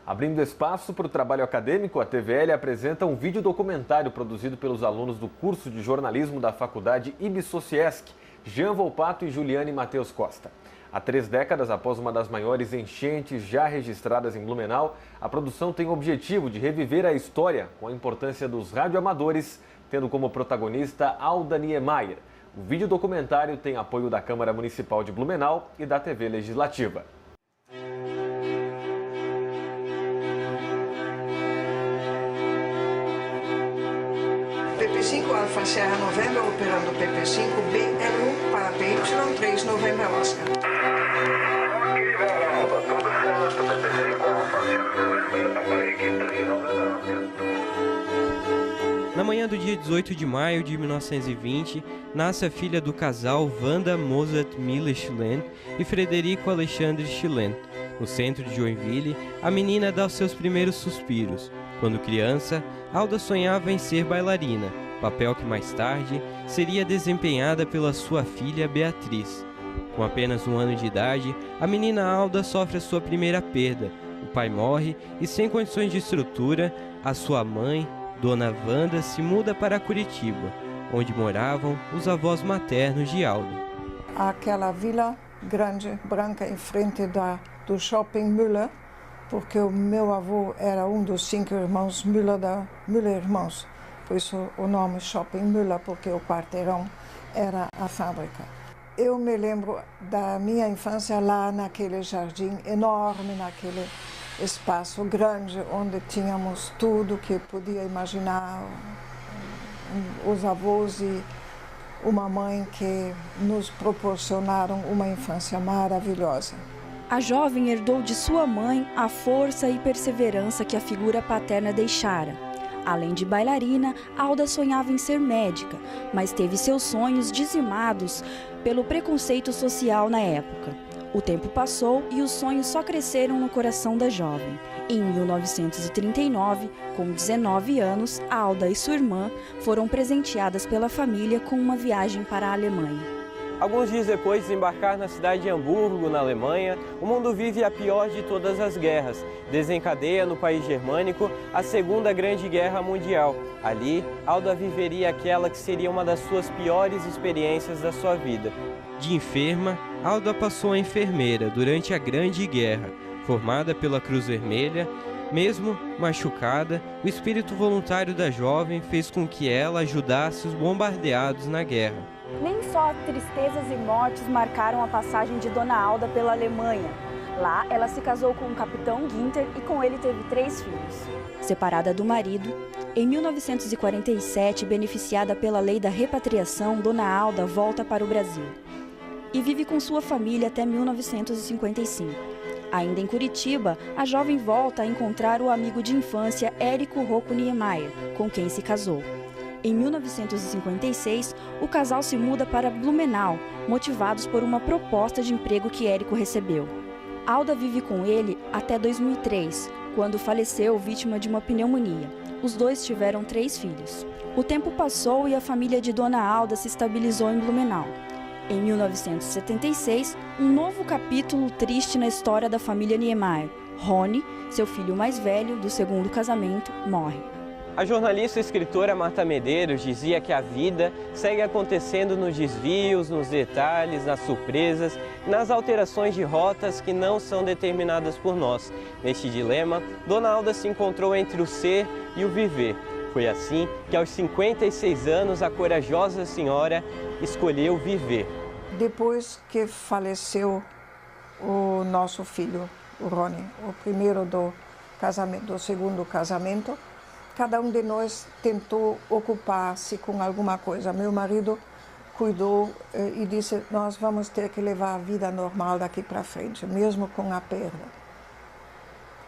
Abrindo espaço para o trabalho acadêmico, a TVL apresenta um vídeo documentário produzido pelos alunos do curso de jornalismo da faculdade IBSociesc, Jean Volpato e Juliane Matheus Costa. Há 3 décadas, após uma das maiores enchentes já registradas em Blumenau, a produção tem o objetivo de reviver a história com a importância dos radioamadores, tendo como protagonista Alda Niemeyer. O vídeo documentário tem apoio da Câmara Municipal de Blumenau e da TV Legislativa. PP5 Alfa Serra Novembro operando PP5 BL1 para PY3 Novembro Oscar. Na manhã do dia 18 de maio de 1920, nasce a filha do casal Wanda Mozart Miller Schillen e Frederico Alexandre Schillen. No centro de Joinville, a menina dá os seus primeiros suspiros. Quando criança, Alda sonhava em ser bailarina, papel que mais tarde seria desempenhada pela sua filha Beatriz. Com apenas 1 ano de idade, a menina Alda sofre a sua primeira perda. O pai morre e, sem condições de estrutura, a sua mãe, Dona Wanda, se muda para Curitiba, onde moravam os avós maternos de Alda. Aquela vila grande, branca, em frente do Shopping Müller, porque o meu avô era um dos 5 irmãos Müller da Müller Irmãos. Por isso o nome Shopping Müller, porque o quarteirão era a fábrica. Eu me lembro da minha infância lá naquele jardim enorme, naquele espaço grande, onde tínhamos tudo que podia imaginar, os avós e uma mãe que nos proporcionaram uma infância maravilhosa. A jovem herdou de sua mãe a força e perseverança que a figura paterna deixara. Além de bailarina, Alda sonhava em ser médica, mas teve seus sonhos dizimados pelo preconceito social na época. O tempo passou e os sonhos só cresceram no coração da jovem. Em 1939, com 19 anos, Alda e sua irmã foram presenteadas pela família com uma viagem para a Alemanha. Alguns dias depois de desembarcar na cidade de Hamburgo, na Alemanha, o mundo vive a pior de todas as guerras. Desencadeia no país germânico a Segunda Grande Guerra Mundial. Ali, Alda viveria aquela que seria uma das suas piores experiências da sua vida. De enferma, Alda passou a enfermeira durante a Grande Guerra. Formada pela Cruz Vermelha, mesmo machucada, o espírito voluntário da jovem fez com que ela ajudasse os bombardeados na guerra. Nem só tristezas e mortes marcaram a passagem de Dona Alda pela Alemanha. Lá, ela se casou com o capitão Günther e com ele teve 3 filhos. Separada do marido, em 1947, beneficiada pela lei da repatriação, Dona Alda volta para o Brasil e vive com sua família até 1955. Ainda em Curitiba, a jovem volta a encontrar o amigo de infância Érico Rocco Niemeyer, com quem se casou. Em 1956, o casal se muda para Blumenau, motivados por uma proposta de emprego que Érico recebeu. Alda vive com ele até 2003, quando faleceu vítima de uma pneumonia. Os dois tiveram 3 filhos. O tempo passou e a família de Dona Alda se estabilizou em Blumenau. Em 1976, um novo capítulo triste na história da família Niemeyer. Rony, seu filho mais velho do 2º casamento, morre. A jornalista e escritora Marta Medeiros dizia que a vida segue acontecendo nos desvios, nos detalhes, nas surpresas, nas alterações de rotas que não são determinadas por nós. Neste dilema, Dona Alda se encontrou entre o ser e o viver. Foi assim que, aos 56 anos, a corajosa senhora escolheu viver. Depois que faleceu o nosso filho, o Rony, o primeiro do casamento, do 2º casamento, cada um de nós tentou ocupar-se com alguma coisa. Meu marido cuidou e disse, nós vamos ter que levar a vida normal daqui para frente, mesmo com a perda.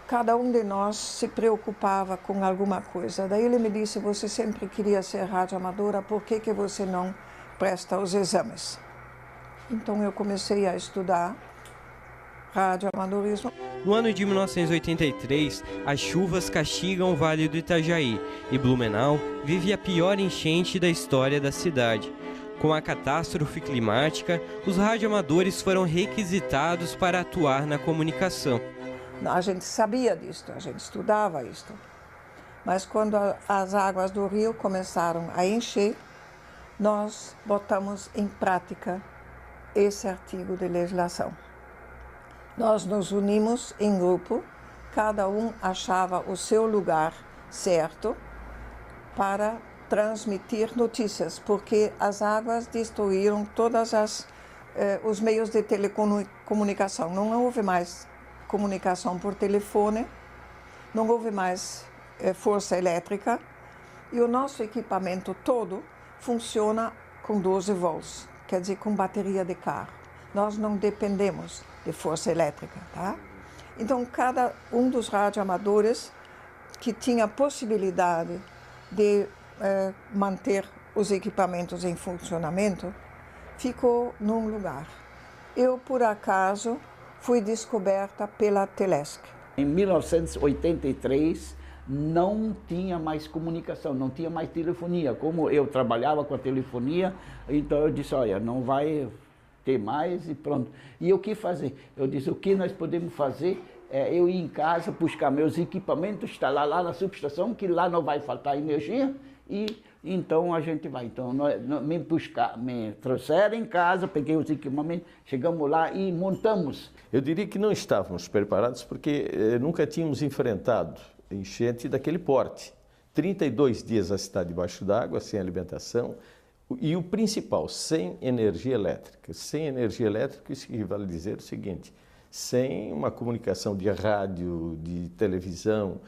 Cada um de nós se preocupava com alguma coisa. Daí ele me disse, você sempre queria ser radioamadora, por que você não presta os exames? Então eu comecei a estudar radioamadorismo. No ano de 1983, as chuvas castigam o Vale do Itajaí e Blumenau vive a pior enchente da história da cidade. Com a catástrofe climática, os radioamadores foram requisitados para atuar na comunicação. A gente sabia disto, a gente estudava isto. Mas quando as águas do rio começaram a encher, nós botamos em prática esse artigo de legislação. Nós nos unimos em grupo, cada um achava o seu lugar certo para transmitir notícias, porque as águas destruíram todos os meios de telecomunicação. Não houve mais comunicação por telefone, não houve mais força elétrica e o nosso equipamento todo funciona com 12 volts, quer dizer, com bateria de carro. Nós não dependemos de força elétrica, tá? Então, cada um dos radioamadores que tinha a possibilidade de manter os equipamentos em funcionamento, ficou num lugar. Eu, por acaso, fui descoberta pela Telesc. Em 1983, não tinha mais comunicação, não tinha mais telefonia. Como eu trabalhava com a telefonia, então eu disse, olha, não vai ter mais e pronto. E o que fazer? Eu disse, o que nós podemos fazer é eu ir em casa, buscar meus equipamentos, instalar lá na subestação, que lá não vai faltar energia, e então a gente vai. Então me trouxeram em casa, peguei os equipamentos, chegamos lá e montamos. Eu diria que não estávamos preparados porque nunca tínhamos enfrentado enchente daquele porte. 32 dias a cidade debaixo d'água, sem alimentação, e o principal, sem energia elétrica. Sem energia elétrica, isso equivale a dizer o seguinte, sem uma comunicação de rádio, de televisão,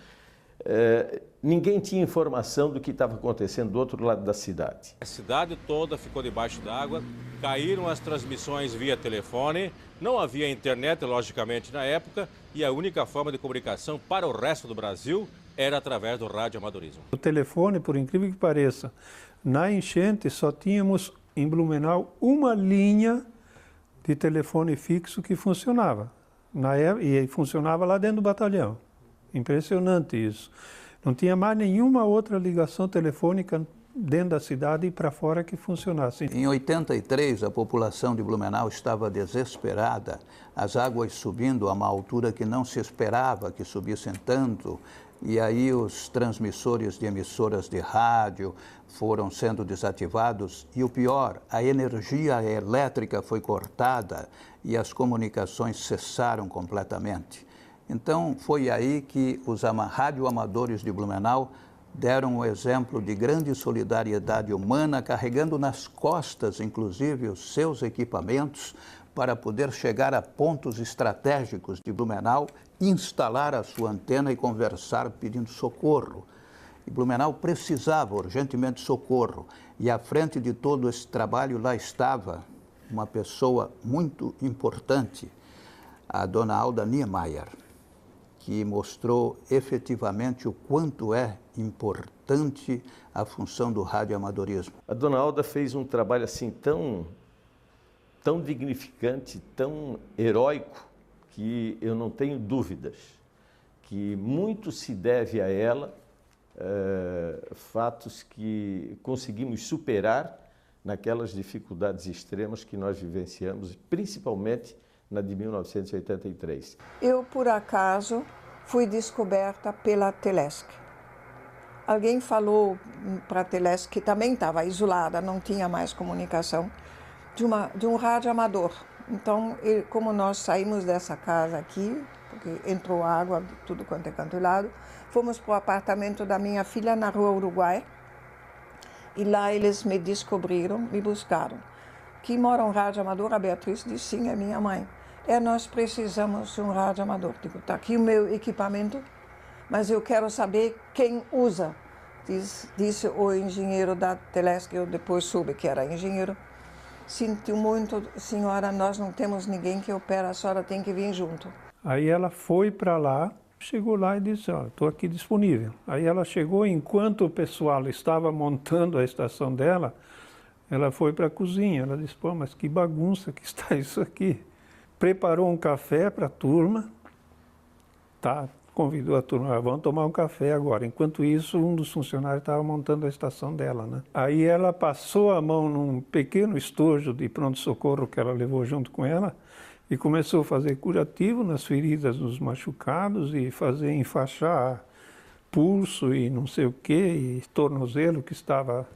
ninguém tinha informação do que estava acontecendo do outro lado da cidade. A cidade toda ficou debaixo d'água, caíram as transmissões via telefone, não havia internet, logicamente, na época, e a única forma de comunicação para o resto do Brasil era através do radioamadorismo. O telefone, por incrível que pareça, na enchente só tínhamos em Blumenau uma linha de telefone fixo que funcionava. E funcionava lá dentro do batalhão. Impressionante isso. Não tinha mais nenhuma outra ligação telefônica dentro da cidade e para fora que funcionasse. Em 83, a população de Blumenau estava desesperada, as águas subindo a uma altura que não se esperava que subissem tanto, e aí os transmissores de emissoras de rádio foram sendo desativados, e o pior, a energia elétrica foi cortada e as comunicações cessaram completamente. Então, foi aí que os radioamadores de Blumenau deram um exemplo de grande solidariedade humana, carregando nas costas, inclusive, os seus equipamentos para poder chegar a pontos estratégicos de Blumenau, instalar a sua antena e conversar pedindo socorro. E Blumenau precisava urgentemente de socorro. E à frente de todo esse trabalho lá estava uma pessoa muito importante, a dona Alda Niemeyer, que mostrou efetivamente o quanto é importante a função do radioamadorismo. A dona Alda fez um trabalho assim tão dignificante, tão heróico, que eu não tenho dúvidas que muito se deve a ela, fatos que conseguimos superar naquelas dificuldades extremas que nós vivenciamos, principalmente na de 1983. Eu, por acaso, fui descoberta pela Telesc. Alguém falou para a Telesc, que também estava isolada, não tinha mais comunicação, de um radioamador. Então, como nós saímos dessa casa aqui, porque entrou água, tudo quanto é canto e lado, fomos para o apartamento da minha filha na Rua Uruguai, e lá eles me descobriram, me buscaram. Que mora um radioamador? A Beatriz disse, sim, é minha mãe. Nós precisamos de um radioamador. Digo, está aqui o meu equipamento, mas eu quero saber quem usa. Disse o engenheiro da Telesc, eu depois soube que era engenheiro. Sinto muito, senhora, nós não temos ninguém que opera, a senhora tem que vir junto. Aí ela foi para lá, chegou lá e disse, ó, estou aqui disponível. Aí ela chegou, enquanto o pessoal estava montando a estação dela, ela foi para a cozinha. Ela disse, pô, mas que bagunça que está isso aqui. Preparou um café para a turma, convidou a turma, vamos tomar um café agora. Enquanto isso, um dos funcionários estava montando a estação dela, né? Aí ela passou a mão num pequeno estojo de pronto-socorro que ela levou junto com ela E começou a fazer curativo nas feridas dos machucados e fazer enfaixar pulso e não sei o que, e tornozelo que estava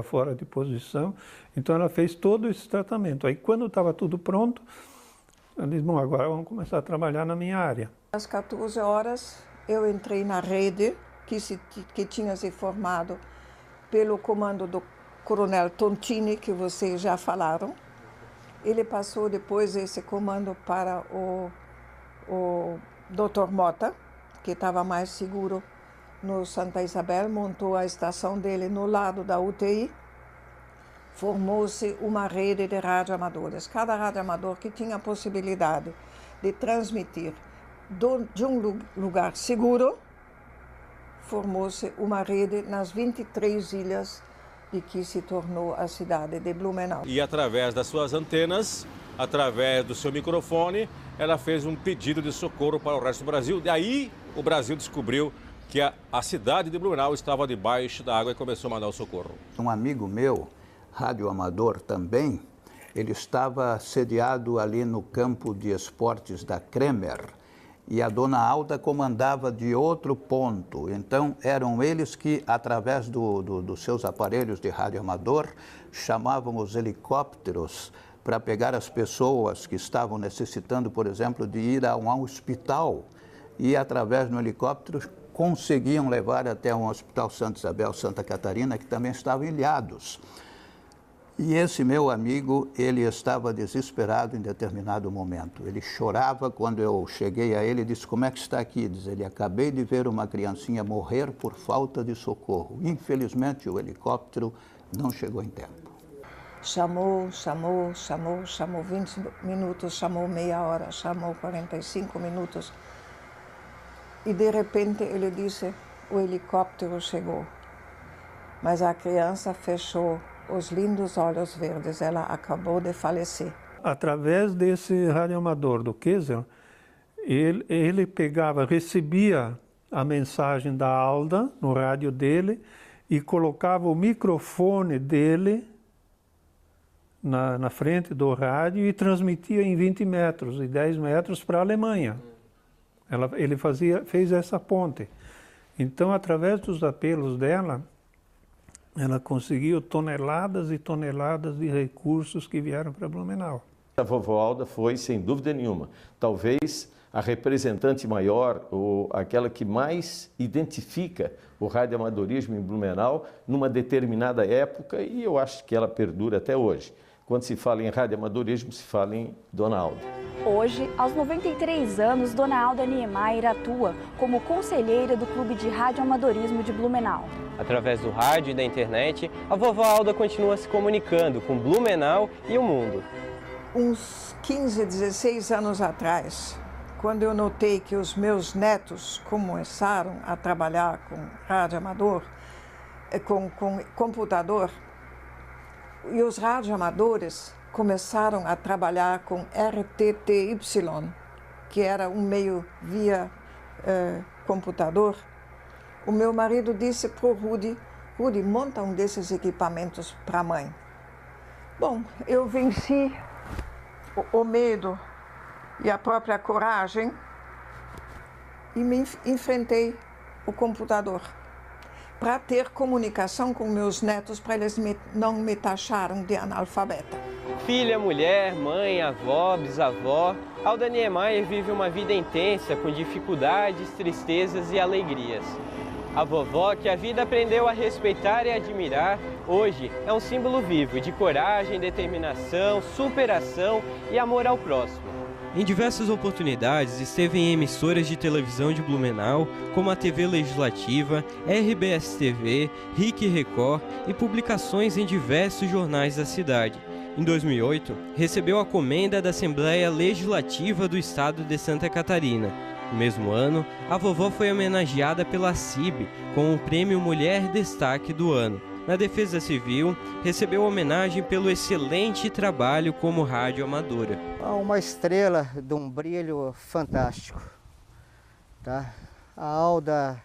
fora de posição. Então ela fez todo esse tratamento. Aí quando estava tudo pronto, ela disse, bom, agora vamos começar a trabalhar na minha área. Às 14 horas eu entrei na rede que tinha se formado pelo comando do coronel Tontini, que vocês já falaram. Ele passou depois esse comando para o Dr. Mota, que estava mais seguro no Santa Isabel, montou a estação dele no lado da UTI. Formou-se uma rede de radioamadores. Cada radioamador que tinha a possibilidade de transmitir de um lugar seguro, formou-se uma rede nas 23 ilhas de que se tornou a cidade de Blumenau. E através das suas antenas, através do seu microfone, ela fez um pedido de socorro para o resto do Brasil. Daí o Brasil descobriu que a cidade de Blumenau estava debaixo da água e começou a mandar o socorro. Um amigo meu, radioamador também, ele estava sediado ali no campo de esportes da Kremer, e a dona Alda comandava de outro ponto. Então, eram eles que, através dos seus aparelhos de radioamador, chamavam os helicópteros para pegar as pessoas que estavam necessitando, por exemplo, de ir a um hospital. E, através do helicóptero, conseguiam levar até um hospital Santa Isabel, Santa Catarina, que também estavam ilhados. E esse meu amigo, ele estava desesperado em determinado momento. Ele chorava quando eu cheguei a ele e disse, como é que está aqui? Diz ele, acabei de ver uma criancinha morrer por falta de socorro. Infelizmente, o helicóptero não chegou em tempo. Chamou 20 minutos, chamou meia hora, chamou 45 minutos. E de repente ele disse, o helicóptero chegou. Mas a criança fechou os lindos olhos verdes, ela acabou de falecer. Através desse radioamador do Kessel, ele recebia a mensagem da Alda no rádio dele e colocava o microfone dele na frente do rádio e transmitia em 20 metros e 10 metros para a Alemanha. Ele fez essa ponte. Então, através dos apelos dela, ela conseguiu toneladas e toneladas de recursos que vieram para Blumenau. A vovó Alda foi, sem dúvida nenhuma, talvez a representante maior, ou aquela que mais identifica o radioamadorismo em Blumenau numa determinada época, e eu acho que ela perdura até hoje. Quando se fala em radioamadorismo, se fala em Dona Alda. Hoje, aos 93 anos, Dona Alda Niemeyer atua como conselheira do Clube de Radioamadorismo de Blumenau. Através do rádio e da internet, a vovó Alda continua se comunicando com Blumenau e o mundo. Uns 15, 16 anos atrás, quando eu notei que os meus netos começaram a trabalhar com radioamador, com computador, e os radioamadores começaram a trabalhar com RTTY, que era um meio via computador. O meu marido disse para o Rudi, monta um desses equipamentos para a mãe. Bom, eu venci o medo e a própria coragem e me enfrentei o computador para ter comunicação com meus netos, para eles não me taxarem de analfabeta. Filha, mulher, mãe, avó, bisavó, Alda Niemeyer vive uma vida intensa, com dificuldades, tristezas e alegrias. A vovó, que a vida aprendeu a respeitar e admirar, hoje é um símbolo vivo de coragem, determinação, superação e amor ao próximo. Em diversas oportunidades, esteve em emissoras de televisão de Blumenau, como a TV Legislativa, RBS TV, RIC Record e publicações em diversos jornais da cidade. Em 2008, recebeu a comenda da Assembleia Legislativa do Estado de Santa Catarina. No mesmo ano, a vovó foi homenageada pela CIB com o Prêmio Mulher Destaque do Ano. Na Defesa Civil, recebeu homenagem pelo excelente trabalho como radioamadora. Uma estrela de um brilho fantástico. Tá? A Alda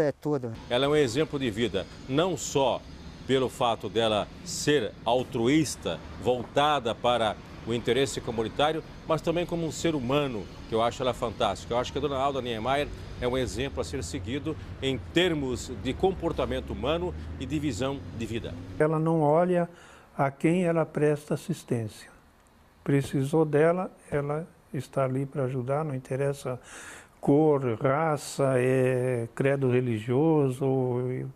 é tudo. Ela é um exemplo de vida, não só pelo fato dela ser altruísta, voltada para o interesse comunitário, mas também como um ser humano, que eu acho ela fantástica. Eu acho que a dona Alda Niemeyer é um exemplo a ser seguido em termos de comportamento humano e de visão de vida. Ela não olha a quem ela presta assistência. Precisou dela, ela está ali para ajudar, não interessa cor, raça, credo religioso,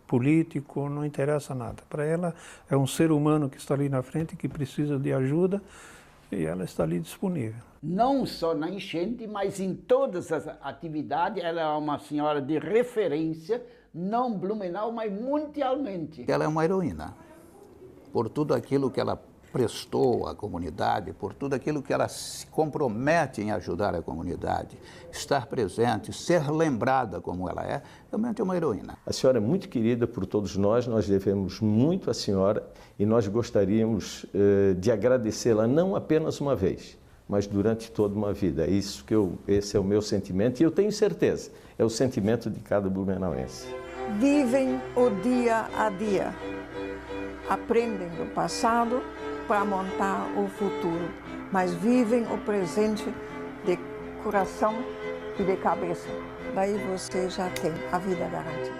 político, não interessa nada. Para ela é um ser humano que está ali na frente, que precisa de ajuda, e ela está ali disponível. Não só na enchente, mas em todas as atividades, ela é uma senhora de referência, não Blumenau, mas mundialmente. Ela é uma heroína, por tudo aquilo que ela prestou à comunidade, por tudo aquilo que ela se compromete em ajudar a comunidade, estar presente, ser lembrada como ela é, realmente é uma heroína. A senhora é muito querida por todos nós devemos muito à senhora e nós gostaríamos de agradecê-la não apenas uma vez, mas durante toda uma vida. Esse é o meu sentimento e eu tenho certeza, é o sentimento de cada blumenauense. Vivem o dia a dia, aprendem do passado para montar o futuro, mas vivem o presente de coração e de cabeça. Daí você já tem a vida garantida.